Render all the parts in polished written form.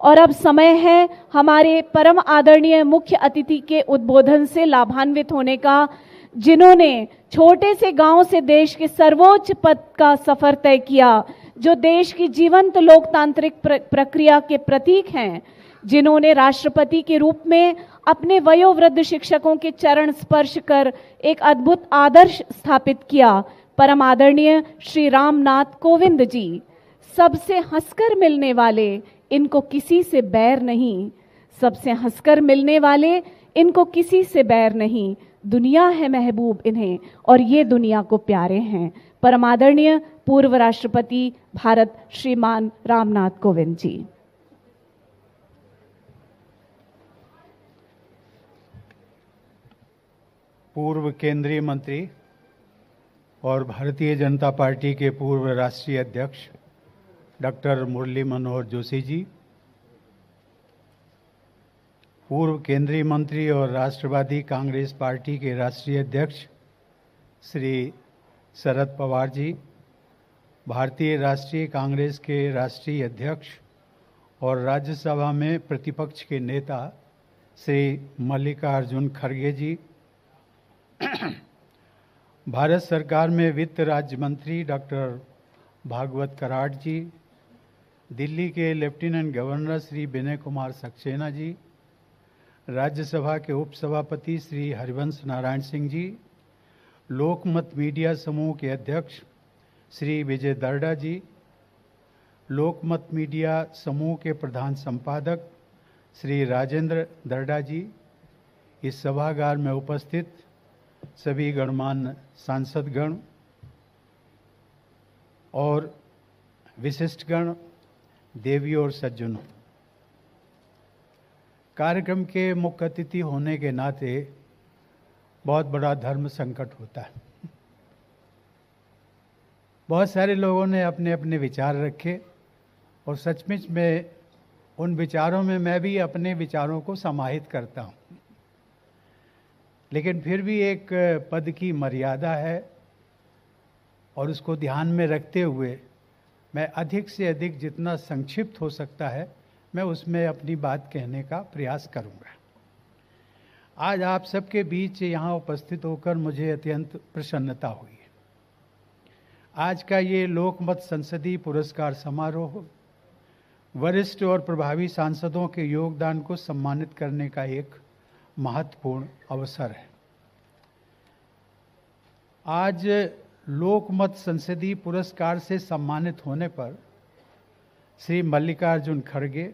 और अब समय है हमारे परम आदरणीय मुख्य अतिथि के उद्बोधन से लाभान्वित होने का, जिन्होंने छोटे से गांव से देश के सर्वोच्च पद का सफर तय किया, जो देश की जीवंत लोकतांत्रिक प्रक्रिया के प्रतीक हैं, जिन्होंने राष्ट्रपति के रूप में अपने वयोवृद्ध शिक्षकों के चरण स्पर्श कर एक अद्भुत आदर्श स्थापित किया, परम आदरणीय श्री रामनाथ कोविंद जी। सबसे हंसकर मिलने वाले, इनको किसी से बैर नहीं। सबसे हंसकर मिलने वाले, इनको किसी से बैर नहीं। दुनिया है महबूब इन्हें और ये दुनिया को प्यारे हैं। परम आदरणीय पूर्व राष्ट्रपति भारत श्रीमान रामनाथ कोविंद जी। पूर्व केंद्रीय मंत्री और भारतीय जनता पार्टी के पूर्व राष्ट्रीय अध्यक्ष डॉक्टर मुरली मनोहर जोशी जी, पूर्व केंद्रीय मंत्री और राष्ट्रवादी कांग्रेस पार्टी के राष्ट्रीय अध्यक्ष श्री शरद पवार जी, भारतीय राष्ट्रीय कांग्रेस के राष्ट्रीय अध्यक्ष और राज्यसभा में प्रतिपक्ष के नेता श्री मल्लिकार्जुन खड़गे जी, भारत सरकार में वित्त राज्य मंत्री डॉक्टर भागवत कराड़ जी, दिल्ली के लेफ्टिनेंट गवर्नर श्री विनय कुमार सक्सेना जी, राज्यसभा के उपसभापति श्री हरिवंश नारायण सिंह जी, लोकमत मीडिया समूह के अध्यक्ष श्री विजय दर्डा जी, लोकमत मीडिया समूह के प्रधान संपादक श्री राजेंद्र दर्डा जी, इस सभागार में उपस्थित सभी गणमान्य सांसदगण और विशिष्टगण, देवियों और सज्जनों, कार्यक्रम के मुख्य अतिथि होने के नाते बहुत बड़ा धर्म संकट होता है। बहुत सारे लोगों ने अपने अपने विचार रखे और सचमुच में उन विचारों में मैं भी अपने विचारों को समाहित करता हूँ, लेकिन फिर भी एक पद की मर्यादा है और उसको ध्यान में रखते हुए मैं अधिक से अधिक जितना संक्षिप्त हो सकता है मैं उसमें अपनी बात कहने का प्रयास करूंगा। आज आप सबके बीच यहाँ उपस्थित होकर मुझे अत्यंत प्रसन्नता हुई है। आज का ये लोकमत संसदीय पुरस्कार समारोह वरिष्ठ और प्रभावी सांसदों के योगदान को सम्मानित करने का एक महत्वपूर्ण अवसर है। आज लोकमत संसदीय पुरस्कार से सम्मानित होने पर श्री मल्लिकार्जुन खड़गे,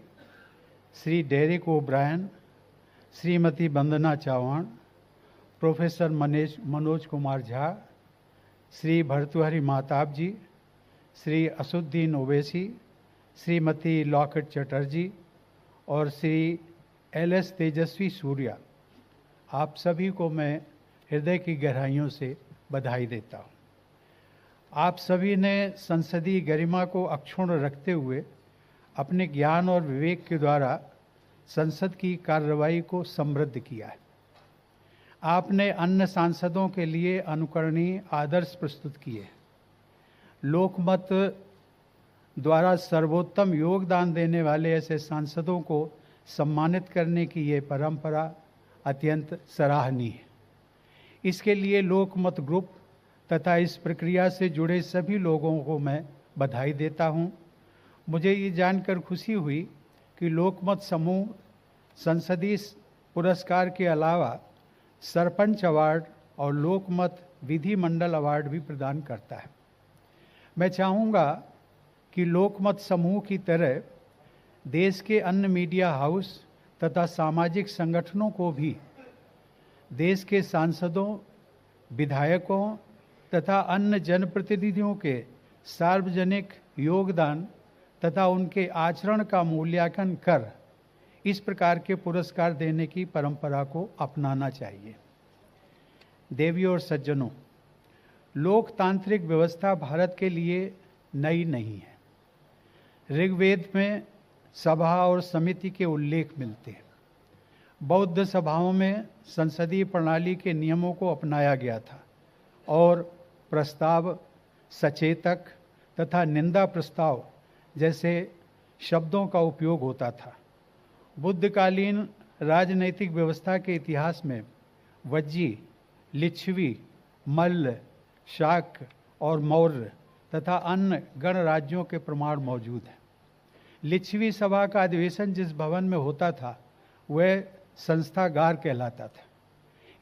Shri Derek O'Brien, Shrimati Vandana Chauhan, professor Manoj Kumar Jha, Shri Bhartrihari Mahtab जी, श्री असुद्दीन ओवैसी, श्रीमती लॉकेट चटर्जी और श्री एल.एस. तेजस्वी सूर्या, आप सभी को मैं हृदय की गहराइयों से बधाई देता हूँ। आप सभी ने संसदीय गरिमा को अक्षुण्ण रखते हुए अपने ज्ञान और विवेक के द्वारा संसद की कार्रवाई को समृद्ध किया है। आपने अन्य सांसदों के लिए अनुकरणीय आदर्श प्रस्तुत किए। लोकमत द्वारा सर्वोत्तम योगदान देने वाले ऐसे सांसदों को सम्मानित करने की ये परंपरा अत्यंत सराहनीय है। इसके लिए लोकमत ग्रुप तथा इस प्रक्रिया से जुड़े सभी लोगों को मैं बधाई देता हूँ। मुझे ये जानकर खुशी हुई कि लोकमत समूह संसदीय पुरस्कार के अलावा सरपंच अवार्ड और लोकमत विधिमंडल अवार्ड भी प्रदान करता है। मैं चाहूँगा कि लोकमत समूह की तरह देश के अन्य मीडिया हाउस तथा सामाजिक संगठनों को भी देश के सांसदों, विधायकों तथा अन्य जनप्रतिनिधियों के सार्वजनिक योगदान तथा उनके आचरण का मूल्यांकन कर इस प्रकार के पुरस्कार देने की परंपरा को अपनाना चाहिए। देवियों और सज्जनों, लोकतांत्रिक व्यवस्था भारत के लिए नई नहीं है। ऋग्वेद में सभा और समिति के उल्लेख मिलते हैं। बौद्ध सभाओं में संसदीय प्रणाली के नियमों को अपनाया गया था और प्रस्ताव, सचेतक तथा निंदा प्रस्ताव जैसे शब्दों का उपयोग होता था। बुद्धकालीन राजनैतिक व्यवस्था के इतिहास में वज्जी, लिच्छवी, मल्ल, शाक और मौर्य तथा अन्य गणराज्यों के प्रमाण मौजूद हैं। लिच्छवी सभा का अधिवेशन जिस भवन में होता था वह संस्थागार कहलाता था।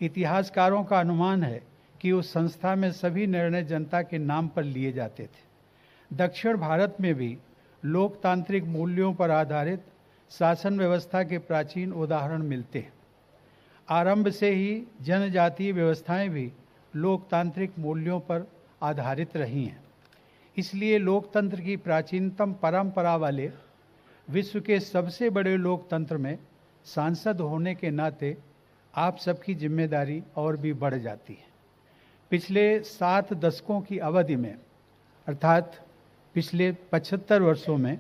इतिहासकारों का अनुमान है कि उस संस्था में सभी निर्णय जनता के नाम पर लिए जाते थे। दक्षिण भारत में भी लोकतांत्रिक मूल्यों पर आधारित शासन व्यवस्था के प्राचीन उदाहरण मिलते हैं। आरंभ से ही जनजातीय व्यवस्थाएं भी लोकतांत्रिक मूल्यों पर आधारित रही हैं। इसलिए लोकतंत्र की प्राचीनतम परंपरा वाले विश्व के सबसे बड़े लोकतंत्र में सांसद होने के नाते आप सबकी जिम्मेदारी और भी बढ़ जाती है। पिछले 7 दशकों की अवधि में अर्थात पिछले 75 वर्षों में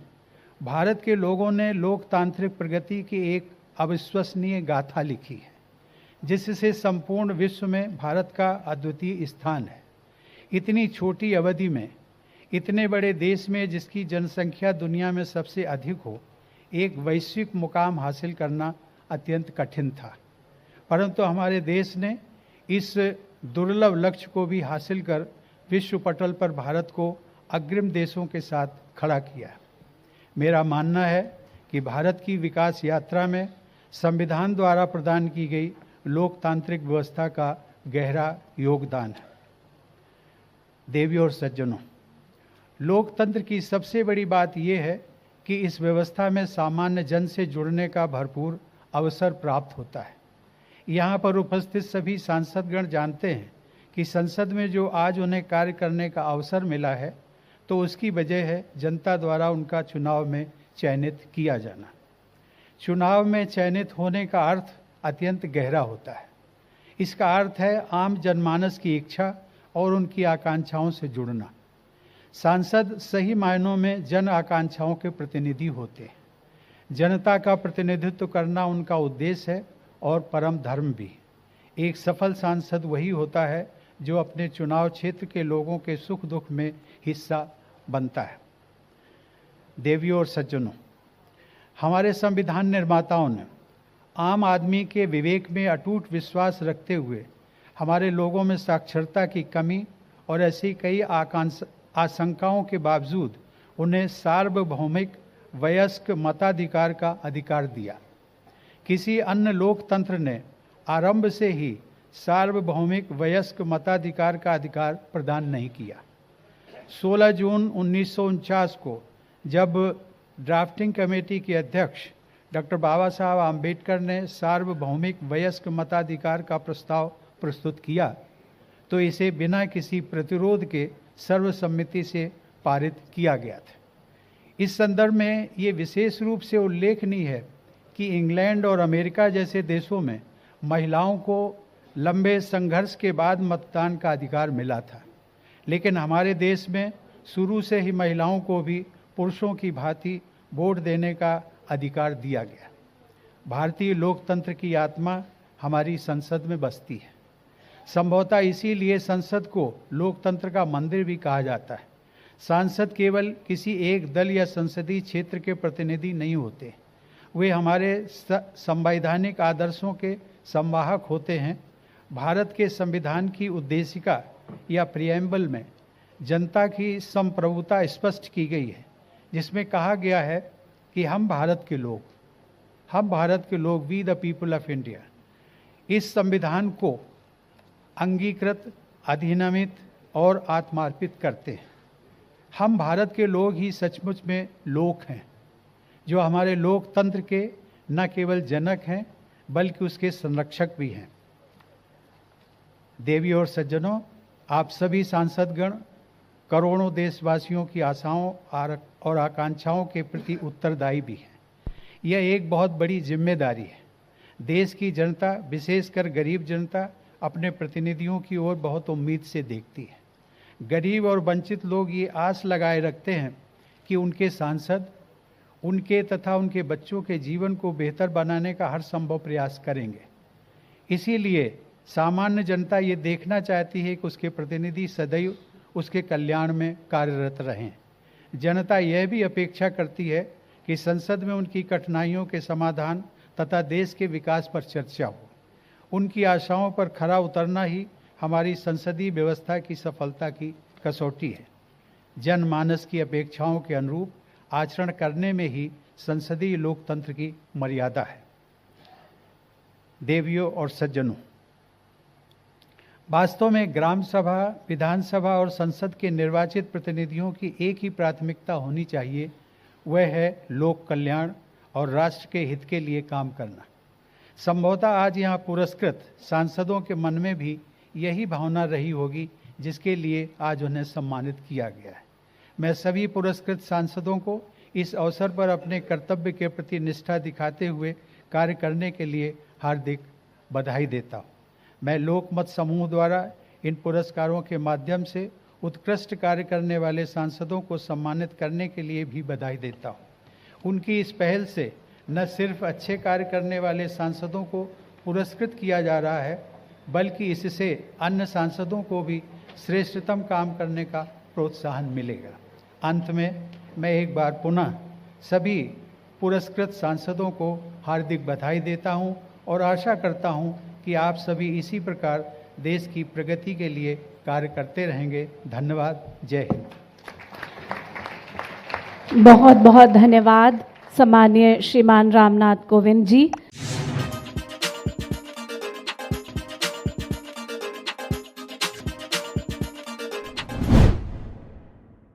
भारत के लोगों ने लोकतांत्रिक प्रगति की एक अविश्वसनीय गाथा लिखी है, जिससे संपूर्ण विश्व में भारत का अद्वितीय स्थान है। इतनी छोटी अवधि में इतने बड़े देश में जिसकी जनसंख्या दुनिया में सबसे अधिक हो, एक वैश्विक मुकाम हासिल करना अत्यंत कठिन था, परंतु हमारे देश ने इस दुर्लभ लक्ष्य को भी हासिल कर विश्व पटल पर भारत को अग्रिम देशों के साथ खड़ा किया। मेरा मानना है कि भारत की विकास यात्रा में संविधान द्वारा प्रदान की गई लोकतांत्रिक व्यवस्था का गहरा योगदान है। देवियों और सज्जनों, लोकतंत्र की सबसे बड़ी बात यह है कि इस व्यवस्था में सामान्य जन से जुड़ने का भरपूर अवसर प्राप्त होता है। यहाँ पर उपस्थित सभी सांसदगण जानते हैं कि संसद में जो आज उन्हें कार्य करने का अवसर मिला है, तो उसकी वजह है जनता द्वारा उनका चुनाव में चयनित किया जाना। चुनाव में चयनित होने का अर्थ अत्यंत गहरा होता है। इसका अर्थ है आम जनमानस की इच्छा और उनकी आकांक्षाओं से जुड़ना। सांसद सही मायनों में जन आकांक्षाओं के प्रतिनिधि होते हैं। जनता का प्रतिनिधित्व करना उनका उद्देश्य है और परम धर्म भी। एक सफल सांसद वही होता है जो अपने चुनाव क्षेत्र के लोगों के सुख दुख में हिस्सा बनता है। देवियों और सज्जनों, हमारे संविधान निर्माताओं ने आम आदमी के विवेक में अटूट विश्वास रखते हुए हमारे लोगों में साक्षरता की कमी और ऐसी कई आशंकाओं के बावजूद उन्हें सार्वभौमिक वयस्क मताधिकार का अधिकार दिया। किसी अन्य लोकतंत्र ने आरंभ से ही सार्वभौमिक वयस्क मताधिकार का अधिकार प्रदान नहीं किया। 16 जून 1949 को जब ड्राफ्टिंग कमेटी के अध्यक्ष डॉक्टर बाबा साहब आम्बेडकर ने सार्वभौमिक वयस्क मताधिकार का प्रस्ताव प्रस्तुत किया, तो इसे बिना किसी प्रतिरोध के सर्वसम्मति से पारित किया गया था। इस संदर्भ में ये विशेष रूप से उल्लेखनीय है कि इंग्लैंड और अमेरिका जैसे देशों में महिलाओं को लंबे संघर्ष के बाद मतदान का अधिकार मिला था, लेकिन हमारे देश में शुरू से ही महिलाओं को भी पुरुषों की भांति वोट देने का अधिकार दिया गया। भारतीय लोकतंत्र की आत्मा हमारी संसद में बसती है। संभवतः इसीलिए संसद को लोकतंत्र का मंदिर भी कहा जाता है। सांसद केवल किसी एक दल या संसदीय क्षेत्र के प्रतिनिधि नहीं होते, वे हमारे संवैधानिक आदर्शों के संवाहक होते हैं। भारत के संविधान की उद्देशिका या प्रियम्बल में जनता की संप्रभुता स्पष्ट की गई है, जिसमें कहा गया है कि हम भारत के लोग we the people of India इस संविधान को अंगीकृत, अधिनियमित और आत्मार्पित करते हैं। हम भारत के लोग ही सचमुच में लोक हैं, जो हमारे लोकतंत्र के न केवल जनक हैं बल्कि उसके संरक्षक भी हैं। देवियों और सज्जनों, आप सभी सांसदगण करोड़ों देशवासियों की आशाओं और आकांक्षाओं के प्रति उत्तरदायी भी हैं। यह एक बहुत बड़ी जिम्मेदारी है। देश की जनता, विशेषकर गरीब जनता, अपने प्रतिनिधियों की ओर बहुत उम्मीद से देखती है। गरीब और वंचित लोग ये आस लगाए रखते हैं कि उनके सांसद उनके तथा उनके बच्चों के जीवन को बेहतर बनाने का हर संभव प्रयास करेंगे। इसीलिए सामान्य जनता ये देखना चाहती है कि उसके प्रतिनिधि सदैव उसके कल्याण में कार्यरत रहें। जनता यह भी अपेक्षा करती है कि संसद में उनकी कठिनाइयों के समाधान तथा देश के विकास पर चर्चा हो। उनकी आशाओं पर खरा उतरना ही हमारी संसदीय व्यवस्था की सफलता की कसौटी है। जनमानस की अपेक्षाओं के अनुरूप आचरण करने में ही संसदीय लोकतंत्र की मर्यादा है। देवियों और सज्जनों, वास्तव में ग्राम सभा, विधानसभा और संसद के निर्वाचित प्रतिनिधियों की एक ही प्राथमिकता होनी चाहिए, वह है लोक कल्याण और राष्ट्र के हित के लिए काम करना। संभवतः आज यहाँ पुरस्कृत सांसदों के मन में भी यही भावना रही होगी जिसके लिए आज उन्हें सम्मानित किया गया है। मैं सभी पुरस्कृत सांसदों को इस अवसर पर अपने कर्तव्य के प्रति निष्ठा दिखाते हुए कार्य करने के लिए हार्दिक बधाई देता हूँ। मैं लोकमत समूह द्वारा इन पुरस्कारों के माध्यम से उत्कृष्ट कार्य करने वाले सांसदों को सम्मानित करने के लिए भी बधाई देता हूँ। उनकी इस पहल से न सिर्फ अच्छे कार्य करने वाले सांसदों को पुरस्कृत किया जा रहा है, बल्कि इससे अन्य सांसदों को भी श्रेष्ठतम काम करने का प्रोत्साहन मिलेगा। अंत में मैं एक बार पुनः सभी पुरस्कृत सांसदों को हार्दिक बधाई देता हूं और आशा करता हूं कि आप सभी इसी प्रकार देश की प्रगति के लिए कार्य करते रहेंगे। धन्यवाद। जय हिंद। बहुत बहुत धन्यवाद सम्माननीय श्रीमान रामनाथ कोविंद जी।